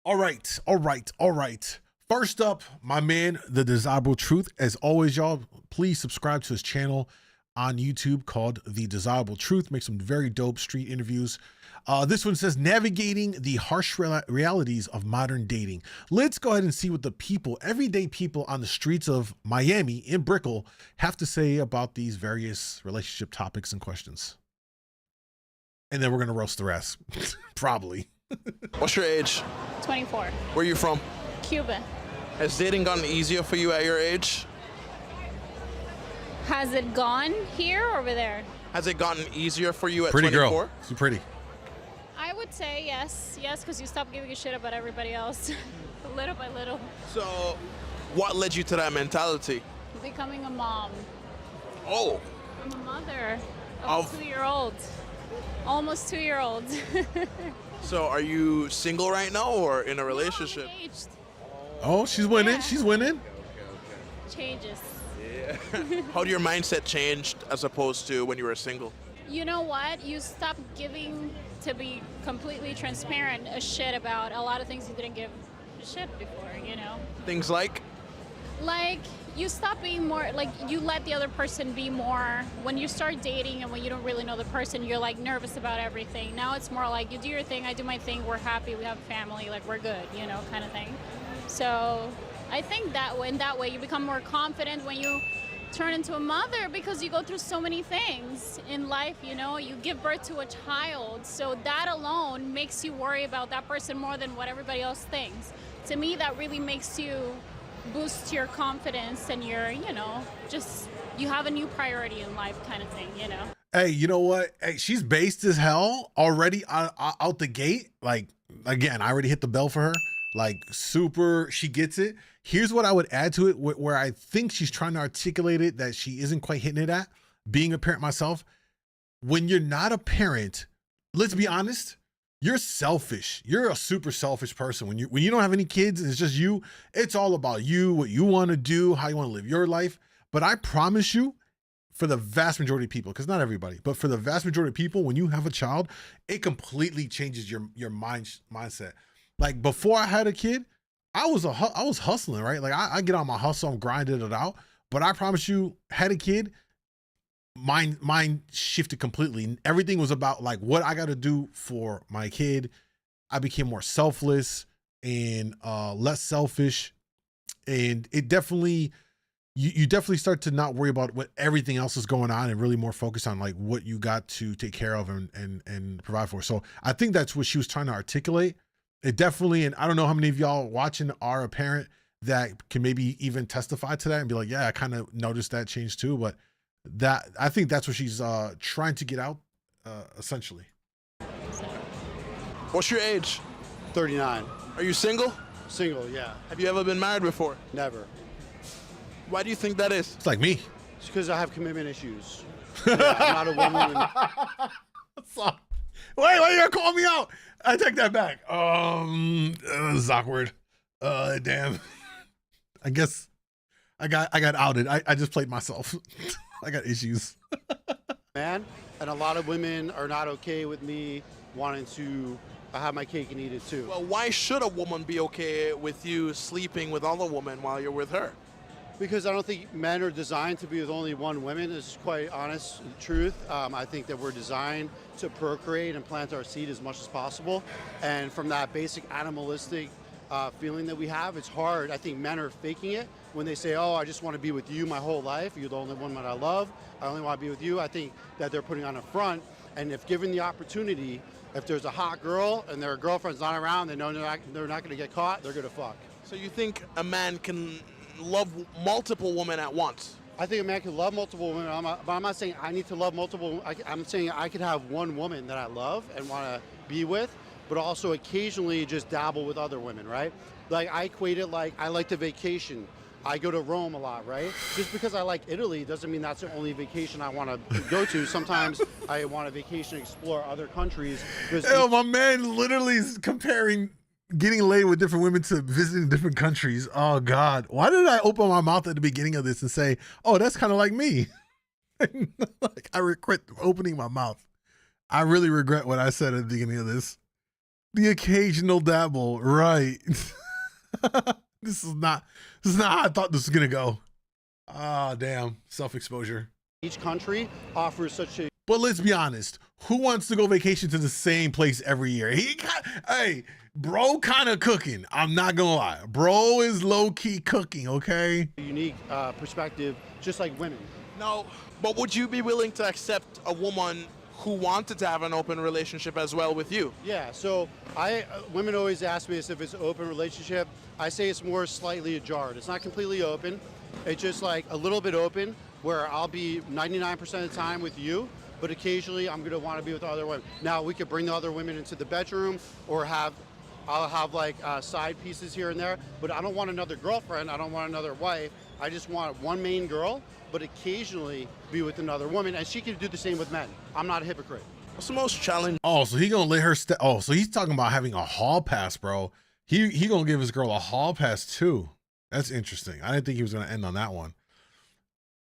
All right, all right, all right. First up, my man, The Desirable Truth. As always, y'all, please subscribe to his channel on YouTube called The Desirable Truth. Makes some very dope street interviews. This one says, navigating the harsh realities of modern dating. Let's go ahead and see what the people, everyday people on the streets of Miami in Brickell, have to say about these various relationship topics and questions. And then we're going to roast the rest, probably. What's your age? 24. Where are you from? Cuba. Has dating gotten easier for you at your age? Has it gone here or over there? Has it gotten easier for you at Pretty 24? girl. She's pretty. I would say yes. Yes, because you stop giving a shit about everybody else. Little by little. So, what led you to that mentality? Becoming a mom. Oh. I'm a mother of a 2-year-old. Almost 2-year-old. So, are you single right now or in a relationship? No, I'm engaged. Oh, she's winning. Yeah. She's winning. Changes. Yeah. How did your mindset change as opposed to when you were single? You know what? You stop giving, to be completely transparent, a shit about a lot of things you didn't give a shit before, you know? Things like? Like, you stop being more, like, you let the other person be more. When you start dating and when you don't really know the person, you're, like, nervous about everything. Now it's more like, you do your thing, I do my thing, we're happy, we have a family, like, we're good, you know, kind of thing. So I think that in that way you become more confident when you turn into a mother, because you go through so many things in life, you know, you give birth to a child, so that alone makes you worry about that person more than what everybody else thinks. To me, that really makes you boost your confidence and your, you know, just, you have a new priority in life kind of thing, you know. Hey, you know what? Hey, she's based as hell already out the gate. Like, again, I already hit the bell for her. Like, super, she gets it. Here's what I would add to it, where I think she's trying to articulate it that she isn't quite hitting it at. Being a parent myself, when you're not a parent, let's be honest, you're selfish. You're a super selfish person. When you don't have any kids and it's just you, it's all about you, what you want to do, how you want to live your life. But I promise you, for the vast majority of people, because not everybody, but for the vast majority of people, when you have a child, it completely changes your mindset. Like, before I had a kid, I was hustling, right? Like, I get on my hustle, I'm grinding it out. But I promise you, had a kid, mine shifted completely. Everything was about, like, what I got to do for my kid. I became more selfless and less selfish. And it definitely, you definitely start to not worry about what everything else is going on and really more focus on, like, what you got to take care of and provide for. So I think that's what she was trying to articulate. It definitely, and I don't know how many of y'all watching are a parent that can maybe even testify to that and be like, yeah, I kind of noticed that change too. But that, I think that's what she's trying to get out, essentially. What's your age? 39. Are you single? Single, yeah. Have you ever been married before? Never. Why do you think that is? It's like me. It's because I have commitment issues. Yeah, I'm not a woman. So, wait, you gotta call me out. I take that back. This is awkward. Damn. I guess I got outed. I just played myself. I got issues. Man, and a lot of women are not okay with me wanting to have my cake and eat it too. Well, why should a woman be okay with you sleeping with other women while you're with her? Because I don't think men are designed to be with only one woman. This is quite honest truth. I think that we're designed to procreate and plant our seed as much as possible. And from that basic animalistic feeling that we have, it's hard. I think men are faking it when they say, oh, I just want to be with you my whole life. You're the only woman I love. I only want to be with you. I think that they're putting on a front. And if given the opportunity, if there's a hot girl and their girlfriend's not around, they know they're not going to get caught, they're going to fuck. So you think a man can love multiple women at once? I think a man can love multiple women, but I'm not saying I need to love multiple. I'm saying I could have one woman that I love and want to be with, but also occasionally just dabble with other women, right? Like, I equate it like I like to vacation. I go to Rome a lot, right? Just because I like Italy doesn't mean that's the only vacation I want to go to. Sometimes I want to vacation, explore other countries. Hell, my man literally is comparing getting laid with different women to visiting different countries. Oh God. Why did I open my mouth at the beginning of this and say, oh, that's kind of like me? Like, I regret opening my mouth. I really regret what I said at the beginning of this. The occasional dabble, right? This is not how I thought this was gonna go. Ah, damn, self-exposure. Each country offers such a But let's be honest, who wants to go vacation to the same place every year? Hey, bro, kind of cooking. I'm not gonna lie, bro is low-key cooking. Okay. unique perspective, just like women. No, but would you be willing to accept a woman who wanted to have an open relationship as well with you? Yeah, so women always ask me if it's an open relationship. I say it's more slightly ajar. It's not completely open. It's just like a little bit open where I'll be 99% of the time with you, but occasionally I'm gonna want to be with other women. Now we could bring the other women into the bedroom or I'll have like side pieces here and there, but I don't want another girlfriend. I don't want another wife. I just want one main girl, but occasionally be with another woman, and she can do the same with men. I'm not a hypocrite. What's the most challenging? Oh, so he gonna let her oh, so he's talking about having a hall pass, bro. He gonna give his girl a hall pass too. That's interesting. I didn't think he was gonna end on that one.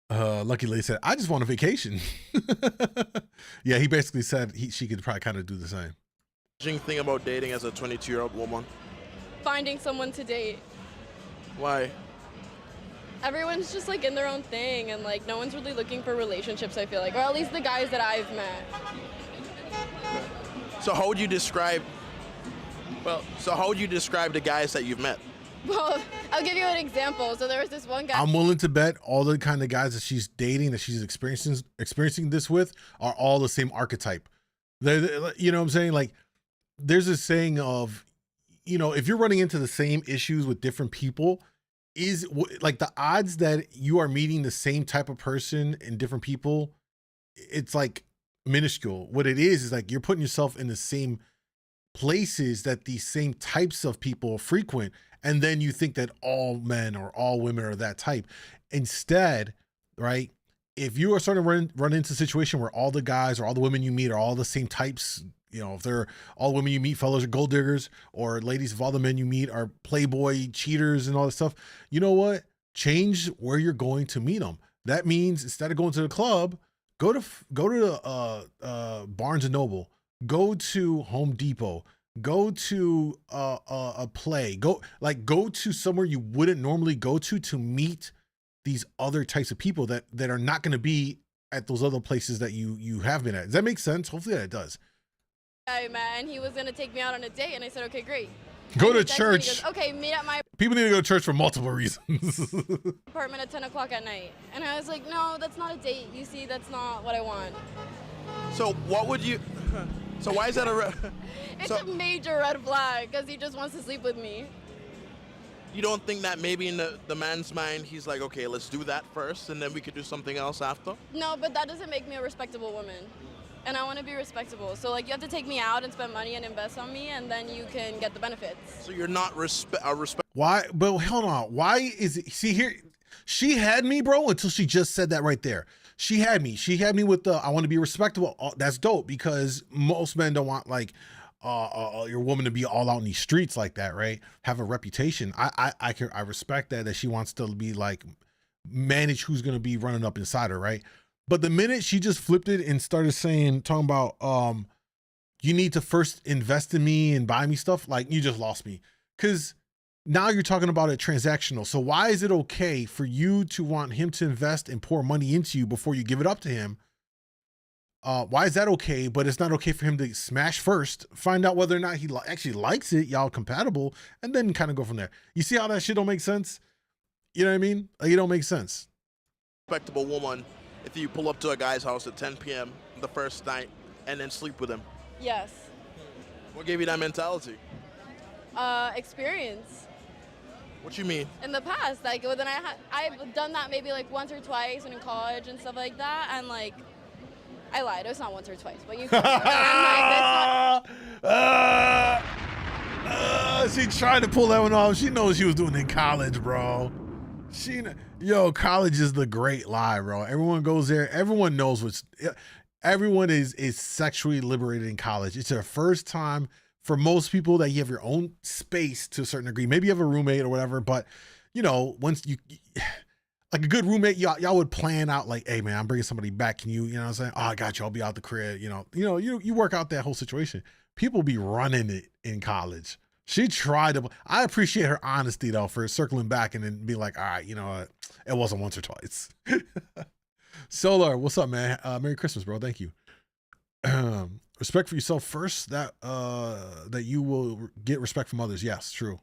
Lucky Lady said, I just want a vacation. Yeah, he basically said she could probably kind of do the same. Thing about dating as a 22-year-old woman? Finding someone to date. Why? Everyone's just like in their own thing, and like no one's really looking for relationships, I feel like, or at least the guys that I've met. So how would you describe the guys that you've met? Well, I'll give you an example. So there was this one guy. I'm willing to bet all the kind of guys that she's dating, that she's experiencing this with, are all the same archetype. They're, you know what I'm saying? Like, there's a saying of, you know, if you're running into the same issues with different people, is like the odds that you are meeting the same type of person in different people, it's like minuscule. What it is like you're putting yourself in the same places that these same types of people frequent, and then you think that all men or all women are that type. Instead, right, if you are starting to run into a situation where all the guys or all the women you meet are all the same types, you know, if they're all women you meet, fellas are gold diggers, or ladies, if all the men you meet are playboy cheaters and all this stuff, you know what? Change where you're going to meet them. That means instead of going to the club, go to Barnes and Noble, go to Home Depot, go to a play, go to somewhere you wouldn't normally go to meet these other types of people that are not going to be at those other places that you have been at. Does that make sense? Hopefully that does. Guy, man, he was gonna take me out on a date, and I said, okay, great. Go And to he texted me, church. he goes, okay, meet at my People need to go to church for multiple reasons. apartment at 10 o'clock at night. And I was like, no, that's not a date. You see, that's not what I want. So what would you? So why is that It's a major red flag because he just wants to sleep with me. You don't think that maybe in the man's mind he's like, okay, let's do that first, and then we could do something else after? No, but that doesn't make me a respectable woman. And I want to be respectable. So, like, you have to take me out and spend money and invest on me, and then you can get the benefits. So you're not respect. Why? But hold on. Why is it? See here, she had me, bro, until she just said that right there. She had me. She had me with the, I want to be respectable. That's dope, because most men don't want like your woman to be all out in these streets like that, right? Have a reputation. I respect that she wants to be like manage who's gonna be running up inside her, right? But the minute she just flipped it and started talking about you need to first invest in me and buy me stuff, like, you just lost me. Because now you're talking about it transactional. So why is it okay for you to want him to invest and pour money into you before you give it up to him? Why is that okay, but it's not okay for him to smash first, find out whether or not he actually likes it, y'all compatible, and then kind of go from there? You see how that shit don't make sense? You know what I mean? Like, it don't make sense. Respectable woman if you pull up to a guy's house at 10 p.m. the first night and then sleep with him? Yes. What gave you that mentality? Experience. What you mean? In the past, like, then I've done that maybe like once or twice when in college and stuff like that, and like, I lied. It was not once or twice, but you. She tried to pull that one off. She knows she was doing it in college, bro. College is the great lie, bro. Everyone goes there. Everyone knows everyone is sexually liberated in college. It's their first time for most people that you have your own space to a certain degree. Maybe you have a roommate or whatever, but you know, once you, like a good roommate, y'all would plan out like, hey man, I'm bringing somebody back. Can you know what I'm saying? Oh, I got you. I'll be out the crib. You work out that whole situation. people be running it in college. She tried to. I appreciate her honesty though for circling back and then be like, all right, you know what? It wasn't once or twice. Solar, what's up, man? Merry Christmas, bro. Thank you. Respect for yourself first. That you will get respect from others. Yes, true.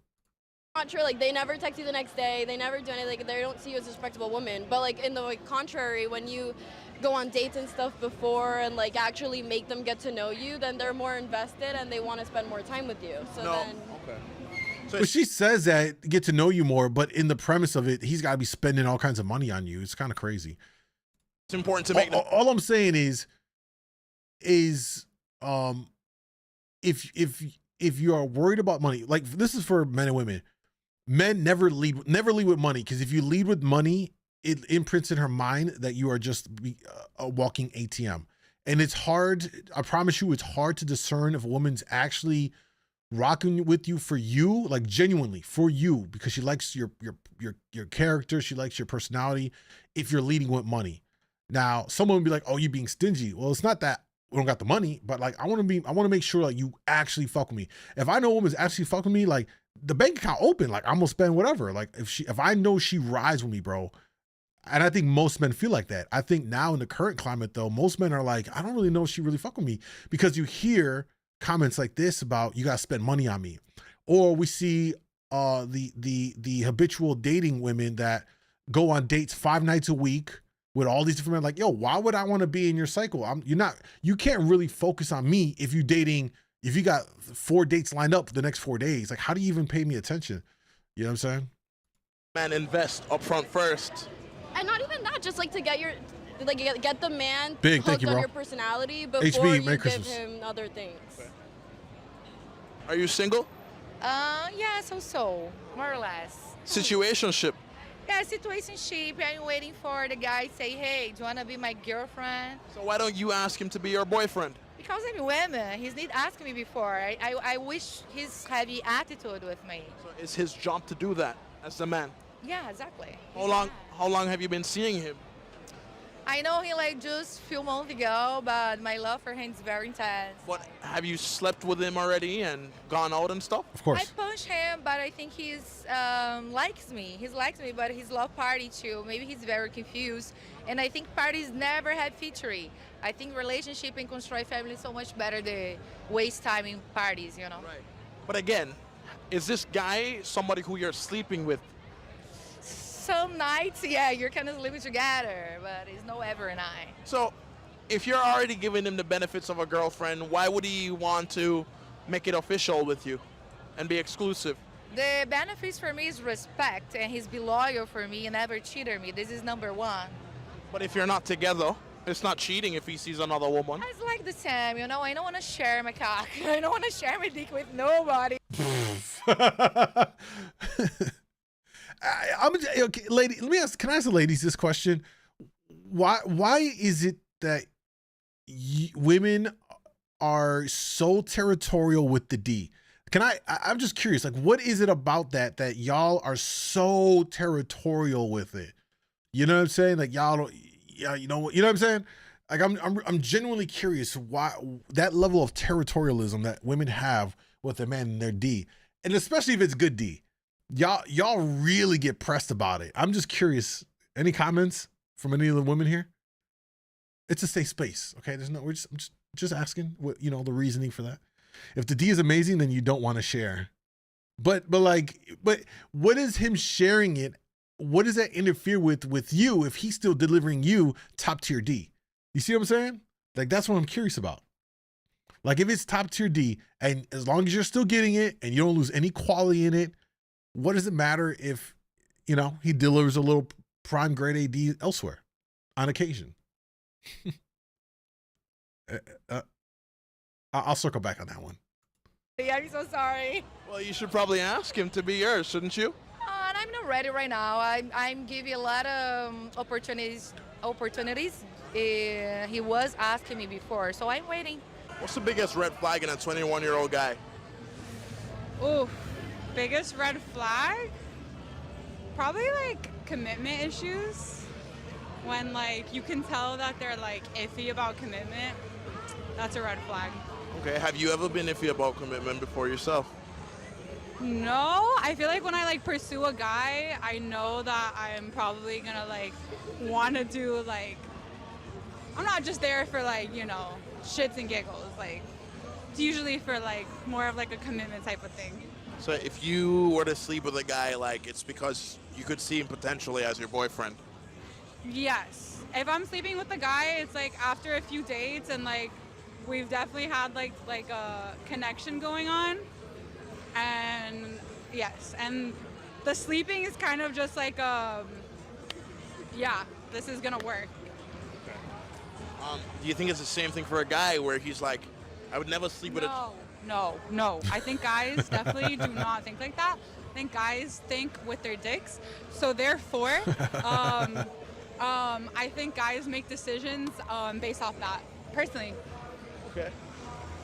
Not true. Like they never text you the next day. They never do anything. Like, they don't see you as a respectable woman. But like in the contrary, when you go on dates and stuff before and like actually make them get to know you, then they're more invested and they want to spend more time with you. So then. Okay. So But she says that get to know you more, but in the premise of it, he's got to be spending all kinds of money on you. It's kind of crazy. it's important to make them. All I'm saying is if you are worried about money, like this is for men and women. Men never lead with money, because if you lead with money, it imprints in her mind that you are just a walking ATM, and it's hard. I promise you, it's hard to discern if a woman's actually rocking with you for you, like genuinely for you, because she likes your character, she likes your personality. If you're leading with money, now someone would be like, "Oh, you being stingy." Well, it's not that we don't got the money, but like I want to make sure like you actually fuck with me. If I know a woman's actually fucking me, like the bank account open, like I'm gonna spend whatever. Like if I know she rides with me, bro. And I think most men feel like that. I think now in the current climate though, most men are like, I don't really know if she really fuck with me, because you hear comments like this about you gotta spend money on me. Or we see the habitual dating women that go on dates 5 nights a week with all these different men. Like, yo, why would I want to be in your cycle? You can't really focus on me if you got 4 dates lined up for the next 4 days. Like, how do you even pay me attention? You know what I'm saying? Man, invest upfront first. And not even that, just like to get your, like get the man Big, hooked thank you, on bro. your personality before HB, you Merry give Christmas. him other things. Are you single? Yeah, so, more or less. Situationship. Yeah, situationship. I'm waiting for the guy to say, hey, do you want to be my girlfriend? So why don't you ask him to be your boyfriend? Because I'm women. He's not asking me before. I wish he's heavy attitude with me. So it's his job to do that as the man. Yeah, exactly. How long have you been seeing him? I know he like just a few months ago, but my love for him is very intense. What, have you slept with him already and gone out and stuff? Of I course. punch him, but I think he's likes me. He likes me, but he's love party too. Maybe he's very confused. And I think parties never had featuring. I think relationship and construct family is so much better than waste time in parties, you know? Right. But again, is this guy somebody who you're sleeping with? Some nights, yeah, you're kind of living together, but it's no every night. So if you're already giving him the benefits of a girlfriend, why would he want to make it official with you and be exclusive? The benefits for me is respect, and he's be loyal for me and never cheated me. This is number one. But if you're not together, it's not cheating if he sees another woman. It's like the same, you know, I don't want to share my cock. I don't want to share my dick with nobody. Okay, lady. Let me ask. Can I ask the ladies this question? Why is it that women are so territorial with the D? I'm just curious. Like, what is it about that y'all are so territorial with it? You know what I'm saying? Like y'all don't. Yeah, you know what I'm saying? Like I'm genuinely curious why that level of territorialism that women have with their man and their D, and especially if it's good D. Y'all really get pressed about it. I'm just curious. Any comments from any of the women here? It's a safe space, okay? I'm just asking what the reasoning for that. If the D is amazing, then you don't want to share. But what is him sharing it? What does that interfere with you if he's still delivering you top tier D? You see what I'm saying? Like that's what I'm curious about. Like if it's top tier D, and as long as you're still getting it and you don't lose any quality in it, what does it matter if, he delivers a little prime grade AD elsewhere on occasion? I'll circle back on that one. Yeah, I'm so sorry. Well, you should probably ask him to be yours, shouldn't you? And I'm not ready right now. I'm giving a lot of opportunities. He was asking me before, so I'm waiting. What's the biggest red flag in a 21-year-old guy? Ooh, biggest red flag? Probably like commitment issues. When like you can tell that they're like iffy about commitment, that's a red flag. Okay, have you ever been iffy about commitment before yourself? No, I feel like when I like pursue a guy, I know that I'm probably gonna like want to do like, I'm not just there for like, you know, shits and giggles. Like, it's usually for like more of like a commitment type of thing. So if you were to sleep with a guy, like it's because you could see him potentially as your boyfriend. Yes. If I'm sleeping with a guy, it's like after a few dates and like we've definitely had like a connection going on. And yes, and the sleeping is kind of just like yeah, this is gonna work. Do you think it's the same thing for a guy where he's like, I would never sleep with a... No. I think guys definitely do not think like that. I think guys think with their dicks. So therefore, I think guys make decisions based off that, personally. Okay.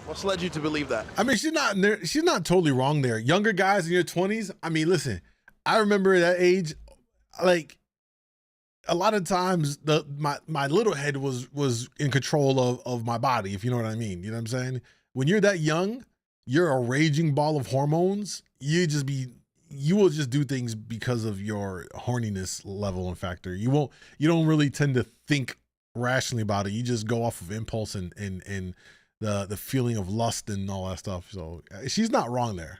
What's led you to believe that? I mean, she's not totally wrong there. Younger guys in your 20s, I mean, listen, I remember that age, like a lot of times my little head was in control of my body, if you know what I mean. You know what I'm saying? When you're that young, you're a raging ball of hormones. You will just do things because of your horniness level and factor. You don't really tend to think rationally about it. You just go off of impulse and the feeling of lust and all that stuff. So she's not wrong there.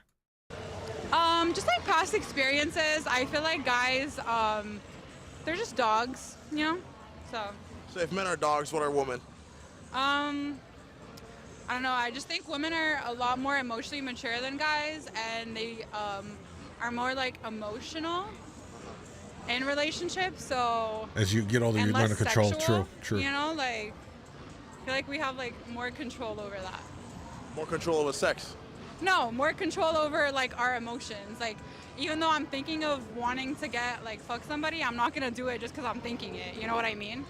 Just like past experiences, I feel like guys, they're just dogs, you know? So if men are dogs, what are women? I don't know. I just think women are a lot more emotionally mature than guys, and they are more like emotional in relationships. So as you get older, you learn to control. True. You know, like I feel like we have like more control over that. More control over sex? No, more control over like our emotions. Like even though I'm thinking of wanting to get like fuck somebody, I'm not gonna do it just because I'm thinking it. You know what I mean?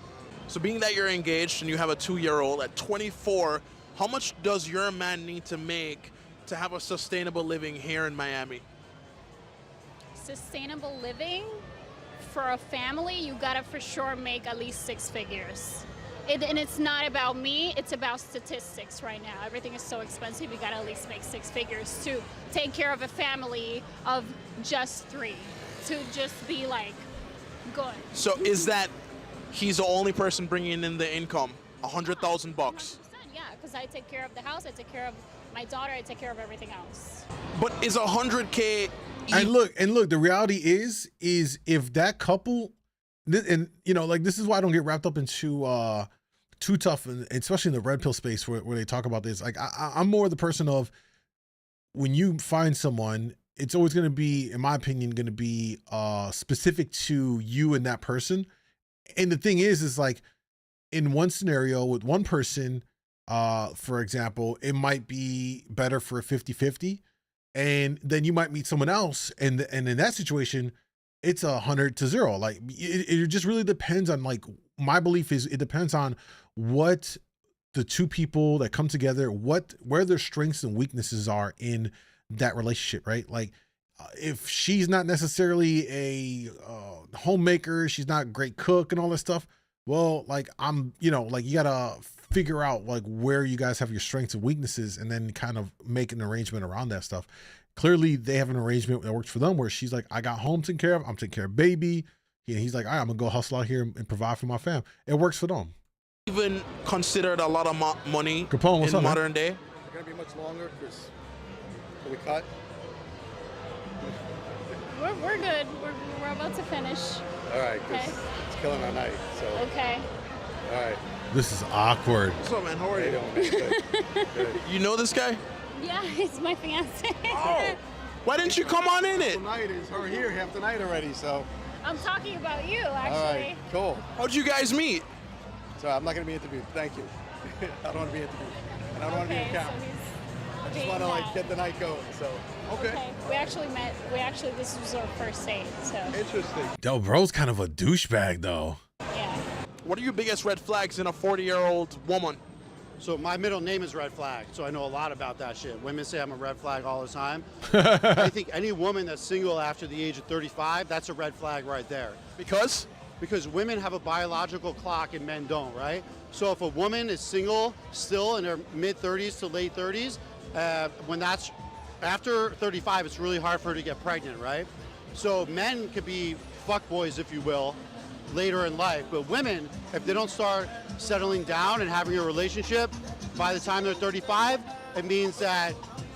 So being that you're engaged and you have a 2-year-old at 24, how much does your man need to make to have a sustainable living here in Miami? Sustainable living for a family, you gotta for sure make at least 6 figures. And it's not about me, it's about statistics right now. Everything is so expensive, you gotta at least make 6 figures to take care of a family of just 3, to just be like good. So is that he's the only person bringing in the income, $100,000? 100%, yeah, because I take care of the house, I take care of my daughter, I take care of everything else. But is $100K? And look, the reality is if that couple, and you know, like this is why I don't get wrapped up into too tough, and especially in the red pill space where they talk about this. Like I'm more the person of, when you find someone, it's always going to be, in my opinion, going to be specific to you and that person. And the thing is like in one scenario with one person, for example, it might be better for a 50-50. And then you might meet someone else, and in that situation, it's 100-0. Like it just really depends on, like, my belief is it depends on what the two people that come together, where their strengths and weaknesses are in that relationship, right? Like if she's not necessarily a homemaker, she's not a great cook and all that stuff. Well, like you gotta figure out like where you guys have your strengths and weaknesses, and then kind of make an arrangement around that stuff. Clearly they have an arrangement that works for them, where she's like, I got home taken care of, I'm taking care of baby. And he's like, all right, I'm gonna go hustle out here and provide for my fam. It works for them. Even considered a lot of money Capone, what's in up, modern day? Is it gonna be much longer? Because can we cut? We're good. We're about to finish. All right, because Okay. it's killing our night. So Okay. all right. This is awkward. What's up, man? How are How you you? doing, man? Good. Good. You know this guy? Yeah, he's my fiance. Oh, why didn't you come on in it? Tonight is her here half the night already. So I'm talking about you, all actually. right, cool. How'd you guys meet? So I'm not gonna be interviewed. Thank you. I don't want to be interviewed, and I don't want to be Okay, in so camera. he's I just being want to like mad. get the night going. So okay. Okay. This was our first date, so Interesting. Yo, bro's kind of a douchebag though. yeah. What are your biggest red flags in a 40-year-old woman? So my middle name is Red Flag, so I know a lot about that shit. Women say I'm a red flag all the time. I think any woman that's single after the age of 35, that's a red flag right there. Because? because women have a biological clock and men don't, right? So if a woman is single still in her mid 30s to late 30s, when that's after 35, it's really hard for her to get pregnant, right? So men could be fuckboys, if you will, later in life. But women, if they don't start settling down and having a relationship by the time they're 35, it means that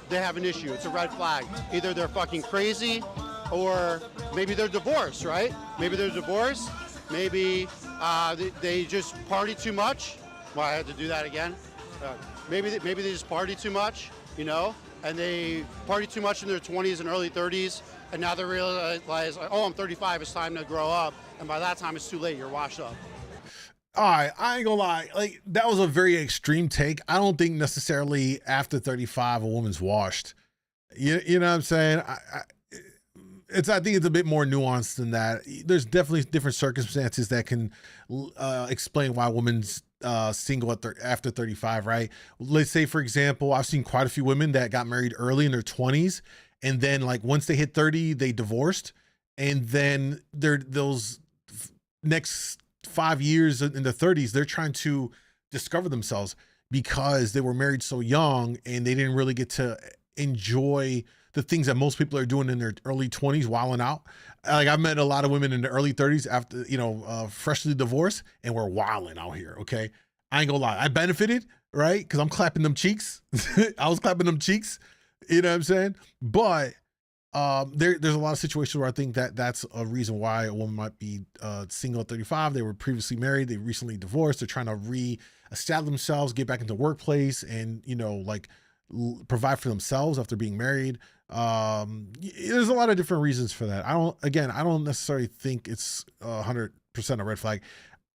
they have an issue. It's a red flag. Either they're fucking crazy or maybe they're divorced, right? Maybe they're divorced. Maybe they just party too much. Well, I had to do that again. Maybe they just party too much, you know, and they party too much in their 20s and early 30s, and now they realize, oh, I'm 35, it's time to grow up, and by that time it's too late, you're washed up. All right, I ain't gonna lie. Like, that was a very extreme take. I don't think necessarily after 35 a woman's washed. You know what I'm saying? I think it's a bit more nuanced than that. There's definitely different circumstances that can explain why a woman's single after 35, right? Let's say, for example, I've seen quite a few women that got married early in their 20s, and then like once they hit 30, they divorced, and then those next 5 years in the 30s, they're trying to discover themselves because they were married so young and they didn't really get to enjoy the things that most people are doing in their early 20s, wilding out. Like, I've met a lot of women in the early 30s after, freshly divorced, and we're wilding out here. Okay. I ain't gonna lie. I benefited, right? Because I'm clapping them cheeks. I was clapping them cheeks. You know what I'm saying? But there's a lot of situations where I think that's a reason why a woman might be single at 35. They were previously married. They recently divorced. They're trying to re-establish themselves, get back into the workplace, and, provide for themselves after being married. There's a lot of different reasons for that. I don't necessarily think it's 100% a red flag.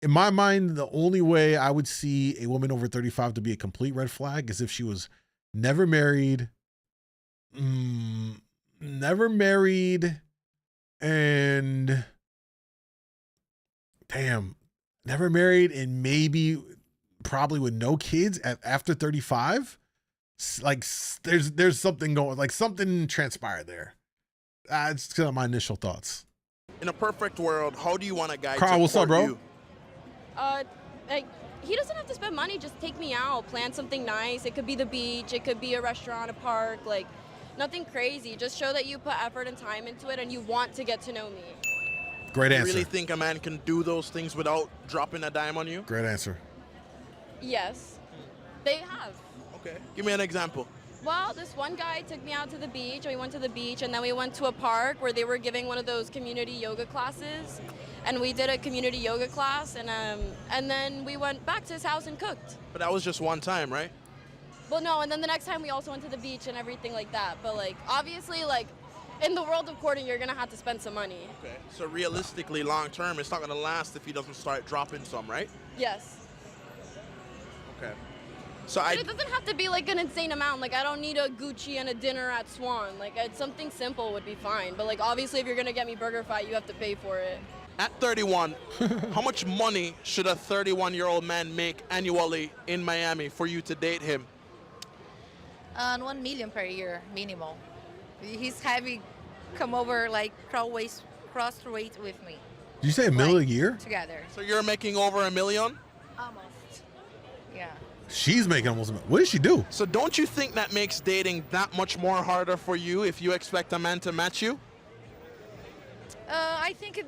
In my mind, the only way I would see a woman over 35 to be a complete red flag is if she was never married, and never married and maybe probably with no kids after 35. Like, there's something going, like something transpired there. It's kind of my initial thoughts. In a perfect world, how do you want a guy Carl, to what's up, court bro? you? He doesn't have to spend money. Just take me out, plan something nice. It could be the beach, it could be a restaurant, a park, like nothing crazy. Just show that you put effort and time into it and you want to get to know me. Great answer. You really think a man can do those things without dropping a dime on you? Great answer. Yes, they have. Okay. Give me an example. Well, this one guy took me out to the beach, and we went to the beach, and then we went to a park where they were giving one of those community yoga classes, and we did a community yoga class, and then we went back to his house and cooked. But that was just one time, right? Well, no, and then the next time we also went to the beach and everything like that. But like, obviously, like, in the world of courting, you're gonna have to spend some money. Okay. So realistically, long term, it's not gonna last if he doesn't start dropping some, right? Yes. Okay. So But it doesn't have to be like an insane amount. Like, I don't need a Gucci and a dinner at Swan. Like, something simple would be fine. But like, obviously, if you're gonna get me Burger Fight, you have to pay for it. At 31, how much money should a 31-year-old man make annually in Miami for you to date him? 1 million per year minimum. He's having come over like cross weight with me. Did you say $1 million a year? Together. So you're making over $1 million? Almost. Yeah. She's making almost $1 million. What did she do? So don't you think that makes dating that much more harder for you if you expect a man to match you? I think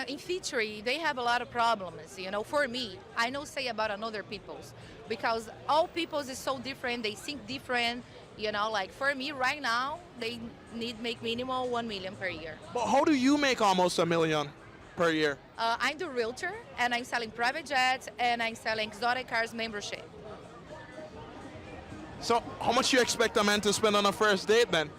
in featuring, they have a lot of problems, for me. I don't say about another people's, because all people's is so different, they think different, like for me right now, they need make minimum 1 million per year. But how do you make almost $1 million per year? I'm the realtor, and I'm selling private jets, and I'm selling exotic cars membership. So how much you expect a man to spend on a first date then?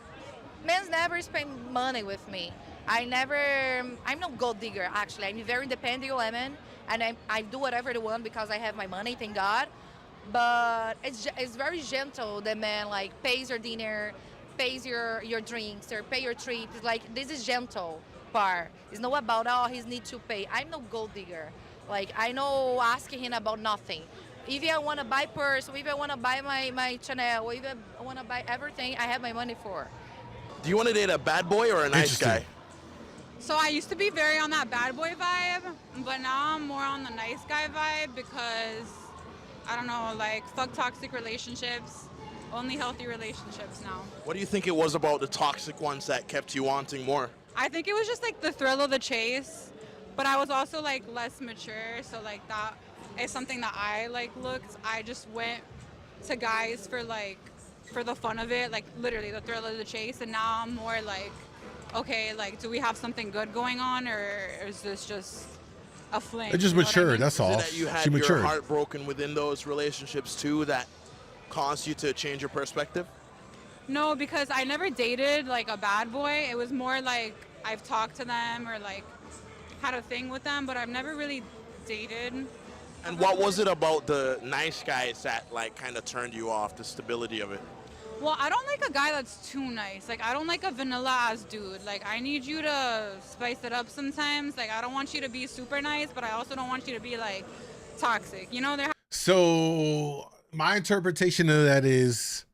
Men never spend money with me. I'm no gold digger, actually. I'm a very independent woman, and I do whatever I want because I have my money, thank God. But it's very gentle. The man like pays your dinner, pays your drinks, or pay your trips. Like, this is gentle part. It's not about, he needs to pay. I'm no gold digger. Like, I know asking him about nothing. If I want to buy purse, or if I want to buy my Chanel, or if I want to buy everything, I have my money for. Do you want to date a bad boy or a nice guy? So I used to be very on that bad boy vibe, but now I'm more on the nice guy vibe because, I don't know, like, fuck toxic relationships, only healthy relationships now. What do you think it was about the toxic ones that kept you wanting more? I think it was just like the thrill of the chase, but I was also like less mature, so like that is something that I like looked. I just went to guys for the fun of it, like literally the thrill of the chase, and now I'm more like, okay, like, do we have something good going on, or is this just a fling? It just You know what I matured. mean? That's all. Is it that you had She your matured. heart broken within those relationships too that caused you to change your perspective? No, because I never dated like a bad boy. It was more like I've talked to them or like had a thing with them, but I've never really dated. And what was it about the nice guys that like kind of turned you off, the stability of it? Well, I don't like a guy that's too nice. Like, I don't like a vanilla-ass dude. Like, I need you to spice it up sometimes. Like, I don't want you to be super nice, but I also don't want you to be, like, toxic. You know, So my interpretation of that is,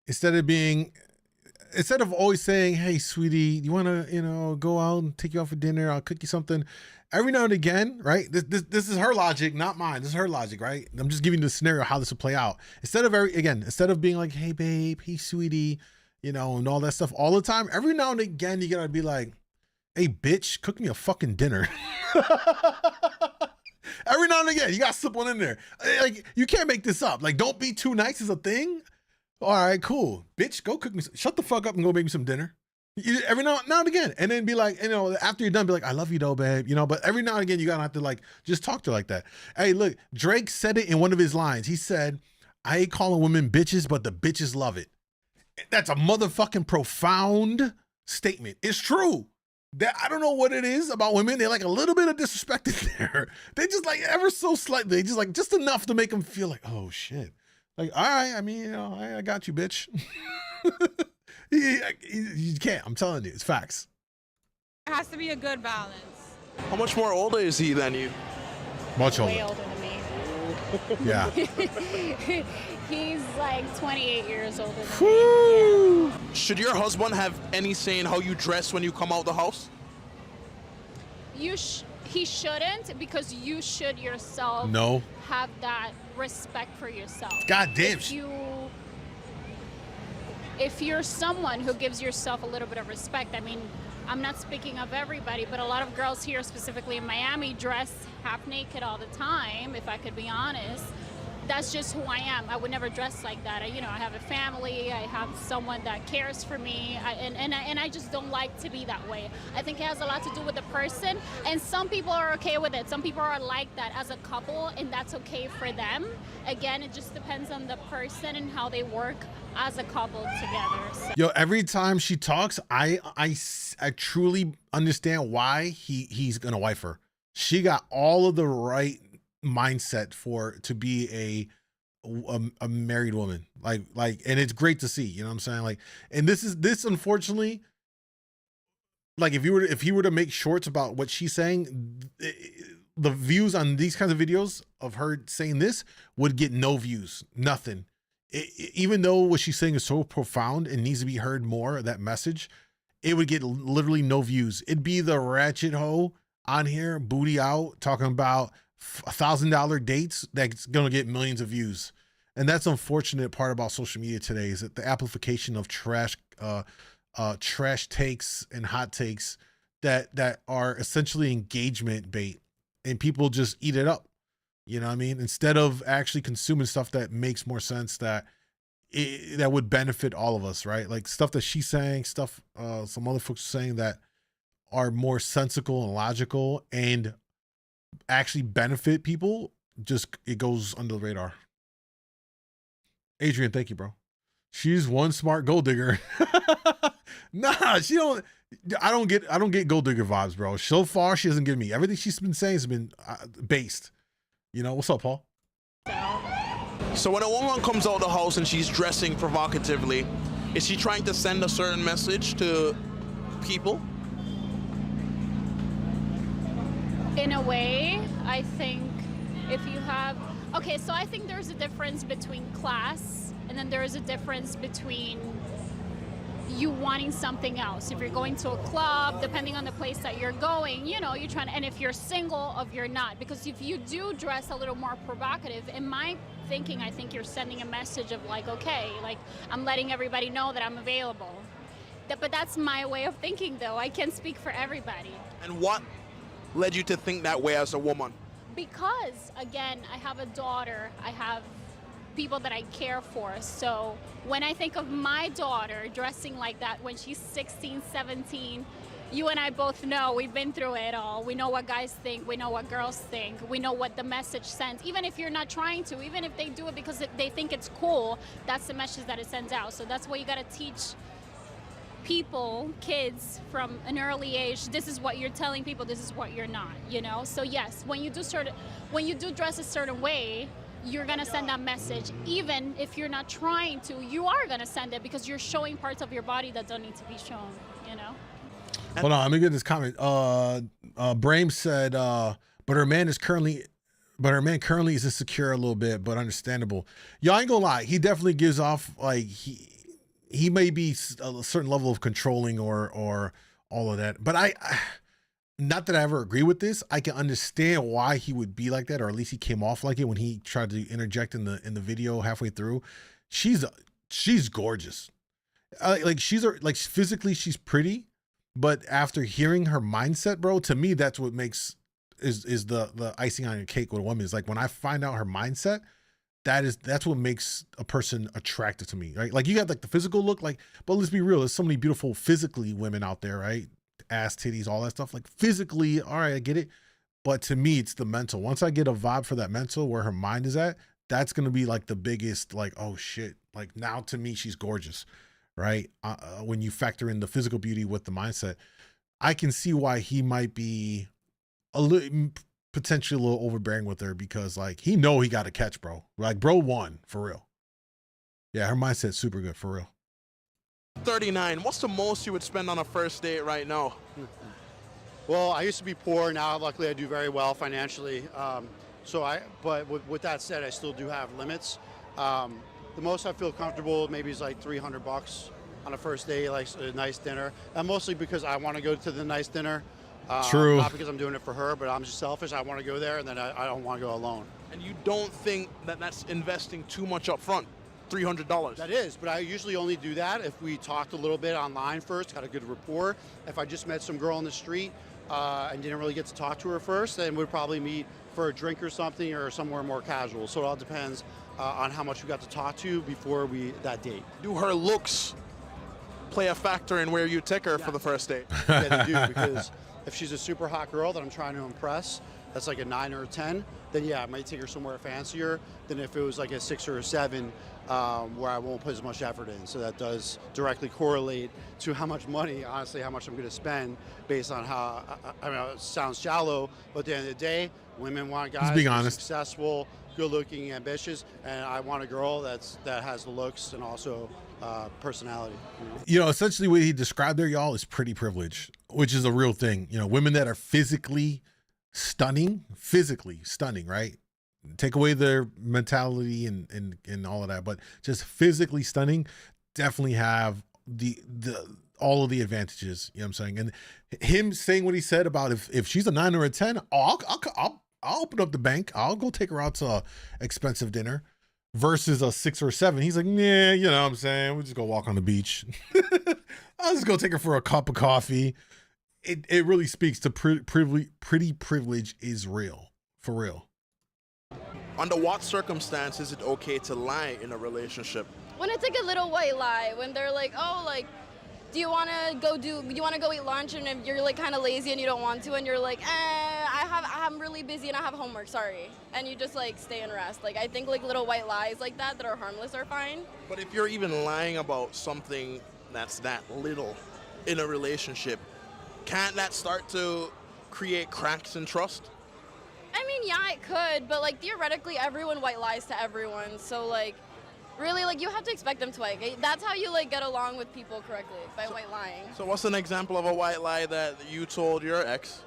instead of always saying, hey, sweetie, you want to, go out and take you out for dinner? I'll cook you something. Every now and again, right? This is her logic, not mine. This is her logic, right? I'm just giving you the scenario how this will play out. Instead of being like, hey, babe, hey, sweetie, and all that stuff all the time, every now and again, you got to be like, hey, bitch, cook me a fucking dinner. Every now and again, you got to slip one in there. Like, you can't make this up. Like, don't be too nice is a thing. All right, cool. Bitch, go cook me. Shut the fuck up and go make me some dinner. Every now and again. And then be like, after you're done, be like, I love you though, babe. But every now and again, you gotta have to like, just talk to her like that. Hey, look, Drake said it in one of his lines. He said, I ain't calling women bitches, but the bitches love it. That's a motherfucking profound statement. It's true. That I don't know what it is about women. They're like a little bit of disrespect in there. They just like ever so slightly, just enough to make them feel like, oh shit. Like, all right, I mean, I got you, bitch. You can't. I'm telling you, it's facts. it has to be a good balance. How much more older is he than you? Much older. Way older than me. Yeah. He's like 28 years older than me. Yeah. Should your husband have any say in how you dress when you come out the house? He shouldn't, because you should yourself have that respect for yourself. God damn. If you're someone who gives yourself a little bit of respect, I mean, I'm not speaking of everybody, but a lot of girls here, specifically in Miami, dress half naked all the time, if I could be honest. That's just who I am. I would never dress like that. I have a family. I have someone that cares for me, and I just don't like to be that way. I think it has a lot to do with the person, and some people are okay with it. Some people are like that as a couple, and that's okay for them. Again, it just depends on the person and how they work as a couple together. So. Yo, every time she talks, I truly understand why he's gonna wife her. She got all of the right mindset to be a married woman, like and it's great to see, what I'm saying, like, and this unfortunately, like, if he were to make shorts about what she's saying, the views on these kinds of videos of her saying this would get no views, nothing. Even though what she's saying is so profound and needs to be heard more, that message, it would get literally no views. It'd be the ratchet hoe on here, booty out, talking about $1,000 dates that's gonna get millions of views. And that's the unfortunate part about social media today, is that the amplification of trash takes and hot takes that are essentially engagement bait, and people just eat it up. You know what I mean? Instead of actually consuming stuff that makes more sense, that would benefit all of us, right? Like stuff that she's saying, stuff some other folks are saying that are more sensical and logical and actually benefit people, just it goes under the radar. Adrian, thank you, bro. She's one smart gold digger. Nah, she don't. I don't get gold digger vibes, bro. So far, she doesn't give me. Everything she's been saying has been based. What's up, Paul? So when a woman comes out of the house and she's dressing provocatively, is she trying to send a certain message to people? In a way, I think if you have... Okay, so I think there's a difference between class, and then there is a difference between you wanting something else. If you're going to a club, depending on the place that you're going, you know, you're trying to, and if you're single, if you're not. Because if you do dress a little more provocative, in my thinking, I think you're sending a message of like, okay, like I'm letting everybody know that I'm available. But that's my way of thinking, though. I can't speak for everybody. And what led you to think that way as a woman? Because, again, I have a daughter, I have people that I care for. So when I think of my daughter dressing like that when she's 16, 17, you and I both know we've been through it all. We know what guys think, we know what girls think, we know what the message sends. Even if you're not trying to, even if they do it because they think it's cool, that's the message that it sends out. So that's why you gotta teach people, kids, from an early age, this is what you're telling people, this is what you're not, you know? So yes, when you do dress a certain way, you're gonna send that message. Even if you're not trying to, you are gonna send it because you're showing parts of your body that don't need to be shown, you know? Hold on, let me get this comment. Brahim said, but her man currently is insecure a little bit, but understandable. Y'all ain't gonna lie, he definitely gives off like he may be a certain level of controlling or all of that. But I not that I ever agree with this. I can understand why he would be like that, or at least he came off like it when he tried to interject in the video halfway through. She's gorgeous. Like physically she's pretty, but after hearing her mindset, bro, to me that's what makes is the icing on your cake with a woman. Is like when I find out her mindset, that's what makes a person attractive to me, right? Like you got like the physical look, like, but let's be real, there's so many beautiful physically women out there, right? Ass, titties, all that stuff. Like physically, all right, I get it. But to me, it's the mental. Once I get a vibe for that mental, where her mind is at, that's gonna be like the biggest, like, oh shit. Like now to me, she's gorgeous, right? When you factor in the physical beauty with the mindset, I can see why he might be potentially a little overbearing with her, because like he got to catch, bro. Like bro won for real. Yeah, her mindset's super good for real. 39. What's the most you would spend on a first date right now? Well, I used to be poor. Now, luckily, I do very well financially. But with that said, I still do have limits. The most I feel comfortable maybe is like $300 on a first date, like a nice dinner. And mostly because I want to go to the nice dinner. True. Not because I'm doing it for her, but I'm just selfish. I want to go there, and then I don't want to go alone. And you don't think that that's investing too much up front? $300. That is, but I usually only do that if we talked a little bit online first, had a good rapport. If I just met some girl on the street and didn't really get to talk to her first, then we'd probably meet for a drink or something or somewhere more casual. So it all depends on how much we got to talk to before that date. Do her looks play a factor in where you take her for the first date? Yeah, they do, because if she's a super hot girl that I'm trying to impress, that's like a 9 or a 10, then yeah, I might take her somewhere fancier than if it was like a 6 or a 7, where I won't put as much effort in. So that does directly correlate to how much money, honestly, how much I'm going to spend based on how, I mean, it sounds shallow, but at the end of the day, women want guys being who are honest, successful, good-looking, ambitious, and I want a girl that has the looks and also personality. You know, essentially what he described there, y'all, is pretty privilege, which is a real thing. You know, women that are physically stunning, right? Take away their mentality and all of that, but just physically stunning, definitely have the all of the advantages. You know what I'm saying? And him saying what he said about if she's a 9 or a 10, I'll open up the bank. I'll go take her out to a expensive dinner. Versus a 6 or 7, he's like, yeah, you know what I'm saying? We'll just go walk on the beach. I'll just go take her for a cup of coffee. It really speaks to pretty privilege is real, for real. Under what circumstances is it okay to lie in a relationship? When it's like a little white lie, when they're like, oh, like, do you want to go eat lunch, and if you're like kind of lazy and you don't want to, and you're like, I'm really busy and I have homework, sorry, and you just like stay and rest. Like I think like little white lies like that are harmless are fine. But if you're even lying about something that's that little in a relationship, can't that start to create cracks in trust? I mean, yeah, it could, but like theoretically everyone white lies to everyone, so like really, like, you have to expect them to, like, that's how you, like, get along with people correctly, by white lying. So what's an example of a white lie that you told your ex?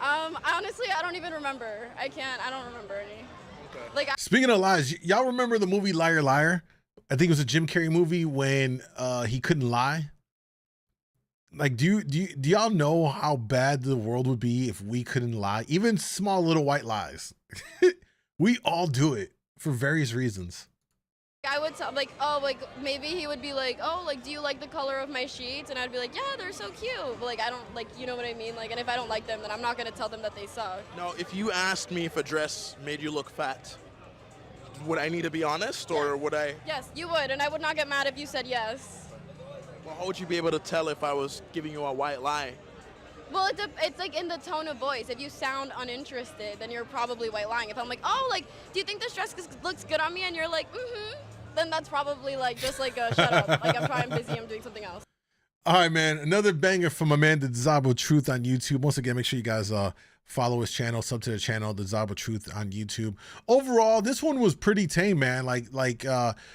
Honestly, I don't even remember. I don't remember any. Okay. Like, Speaking of lies, y'all remember the movie Liar Liar? I think it was a Jim Carrey movie when he couldn't lie. Like, do y'all know how bad the world would be if we couldn't lie? Even small little white lies. We all do it for various reasons. I would tell, like, oh, like, maybe he would be like, oh, like, do you like the color of my sheets? And I'd be like, yeah, they're so cute. But, like, I don't, like, you know what I mean? Like, and if I don't like them, then I'm not going to tell them that they suck. Now, if you asked me if a dress made you look fat, would I need to be honest, or would I? Yes, you would, and I would not get mad if you said yes. Well, how would you be able to tell if I was giving you a white lie? Well, it's like in the tone of voice. If you sound uninterested, then you're probably white lying. If I'm like, oh, like, do you think this dress looks good on me? And you're like, mm-hmm. Then that's probably like just like a shut up. Like I'm busy, I'm doing something else. All right, man. Another banger from my man, the Zabo Truth on YouTube. Once again, make sure you guys follow his channel, sub to the channel, the Zabo Truth on YouTube. Overall, this one was pretty tame, man.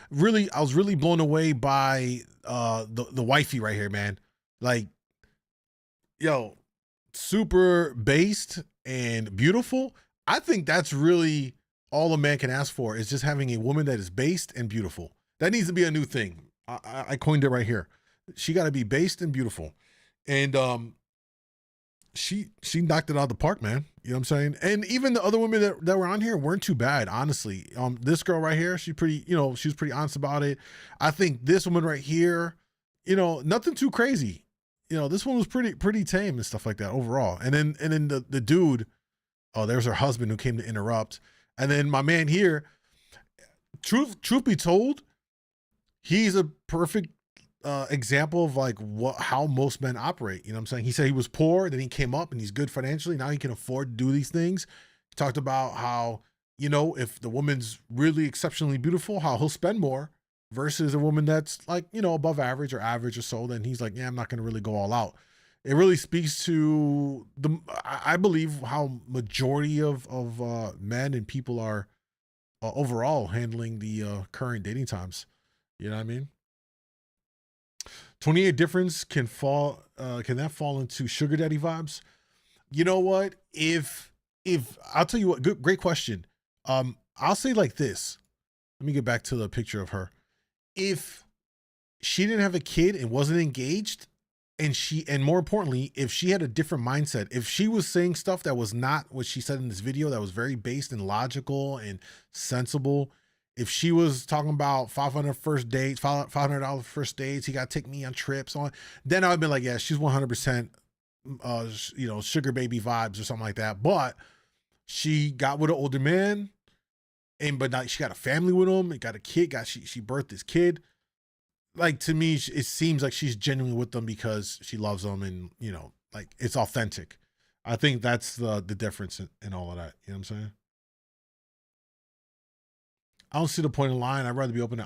Really, I was really blown away by the wifey right here, man. Like, yo, super based and beautiful. I think that's really all a man can ask for, is just having a woman that is based and beautiful. That needs to be a new thing. I coined it right here. She got to be based and beautiful. And she knocked it out of the park, man. You know what I'm saying? And even the other women that were on here weren't too bad, honestly. This girl right here, she was pretty honest about it. I think this woman right here, nothing too crazy. This one was pretty tame and stuff like that overall. And then the dude, oh, there's her husband who came to interrupt. And then my man here, truth be told, he's a perfect example of like how most men operate. You know what I'm saying? He said he was poor, then he came up and he's good financially. Now he can afford to do these things. He talked about how, if the woman's really exceptionally beautiful, how he'll spend more versus a woman that's like, above average or so. Then he's like, yeah, I'm not going to really go all out. It really speaks to I believe how majority of men and people are overall handling the current dating times. You know what I mean? 28 difference can that fall into sugar daddy vibes? You know what? If I'll tell you what, great question. I'll say like this. Let me get back to the picture of her. If she didn't have a kid and wasn't engaged, and more importantly, if she had a different mindset, if she was saying stuff that was not what she said in this video, that was very based and logical and sensible, if she was talking about $500 first dates, $500 first dates, he got to take me on trips then I would be like, yeah, she's 100%, sugar baby vibes or something like that. But she got with an older man, but now she got a family with him and got a kid. She birthed this kid. Like, to me, it seems like she's genuinely with them because she loves them and, like, it's authentic. I think that's the difference in all of that. You know what I'm saying? I don't see the point in lying. I'd rather be open to